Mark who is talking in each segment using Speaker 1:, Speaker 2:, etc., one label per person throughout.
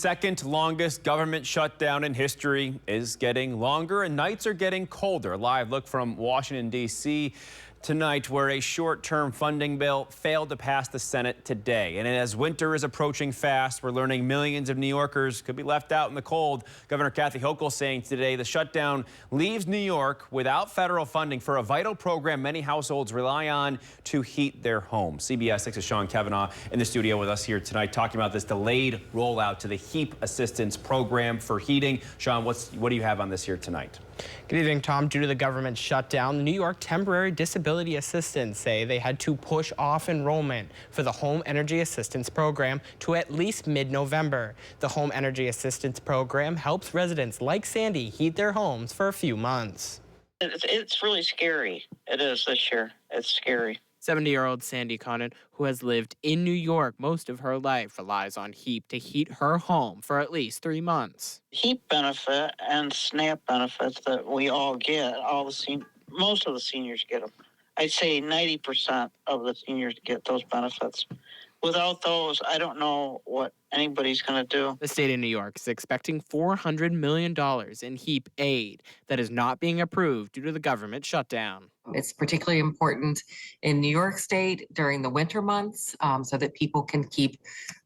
Speaker 1: second longest government shutdown in history is getting longer and nights are getting colder. Live look from Washington, D.C. tonight, where a short-term funding bill failed to pass the Senate today. And as winter is approaching fast, we're learning millions of New Yorkers could be left out in the cold. Governor Kathy Hochul saying today the shutdown leaves New York without federal funding for a vital program many households rely on to heat their homes. CBS 6's Sean Kavanaugh in the studio with us here tonight talking about this delayed rollout to the HEAP assistance program for heating. Sean, what do you have on this here tonight?
Speaker 2: Good evening, Tom. Due to the government shutdown, the New York Temporary Disability Assistants say they had to push off enrollment for the Home Energy Assistance Program to at least mid-November. The Home Energy Assistance Program helps residents like Sandy heat their homes for a few months.
Speaker 3: It's really scary. It is this year. It's scary.
Speaker 2: 70-year-old Sandy Conant, who has lived in New York most of her life, relies on HEAP to heat her home for at least 3 months.
Speaker 3: HEAP benefit and SNAP benefits that we all get, most of the seniors get them. I'd say 90% of the seniors get those benefits. Without those, I don't know what anybody's going to do.
Speaker 2: The state of New York is expecting $400 million in HEAP aid that is not being approved due to the government shutdown.
Speaker 4: It's particularly important in New York State during the winter months so that people can keep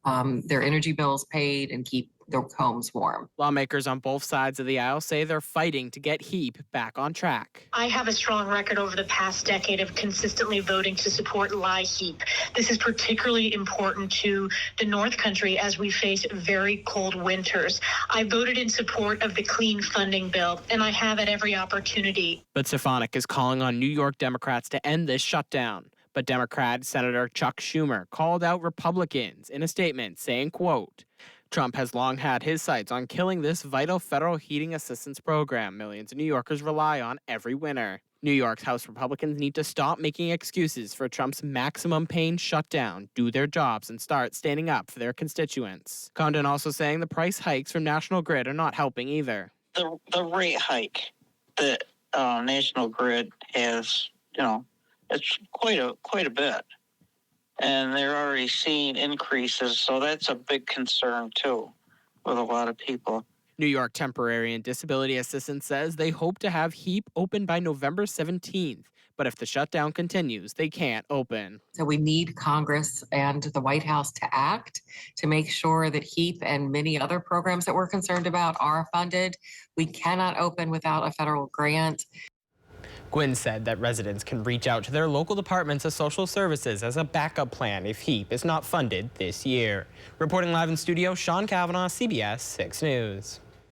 Speaker 4: their energy bills paid and keep their homes warm.
Speaker 2: Lawmakers on both sides of the aisle say they're fighting to get HEAP back on track.
Speaker 5: I have a strong record over the past decade of consistently voting to support HEAP. This is particularly important to the North Country as we face very cold winters. I voted in support of the clean funding bill, and I have at every opportunity.
Speaker 2: But Stefanik is calling on New York Democrats to end this shutdown. But Democrat Senator Chuck Schumer called out Republicans in a statement saying, quote, Trump has long had his sights on killing this vital federal heating assistance program millions of New Yorkers rely on every winter. New York's House Republicans need to stop making excuses for Trump's maximum pain shutdown, do their jobs, and start standing up for their constituents. Condon also saying the price hikes from National Grid are not helping either.
Speaker 3: The rate hike that National Grid has, it's quite a bit. And they're already seeing increases, so that's a big concern, too, with a lot of people.
Speaker 2: New York Temporary and Disability Assistance says they hope to have HEAP open by November 17th. But if the shutdown continues, they can't open.
Speaker 4: So we need Congress and the White House to act to make sure that HEAP and many other programs that we're concerned about are funded. We cannot open without a federal grant.
Speaker 2: Gwynn said that residents can reach out to their local departments of social services as a backup plan if HEAP is not funded this year. Reporting live in studio, Sean Kavanaugh, CBS 6 News.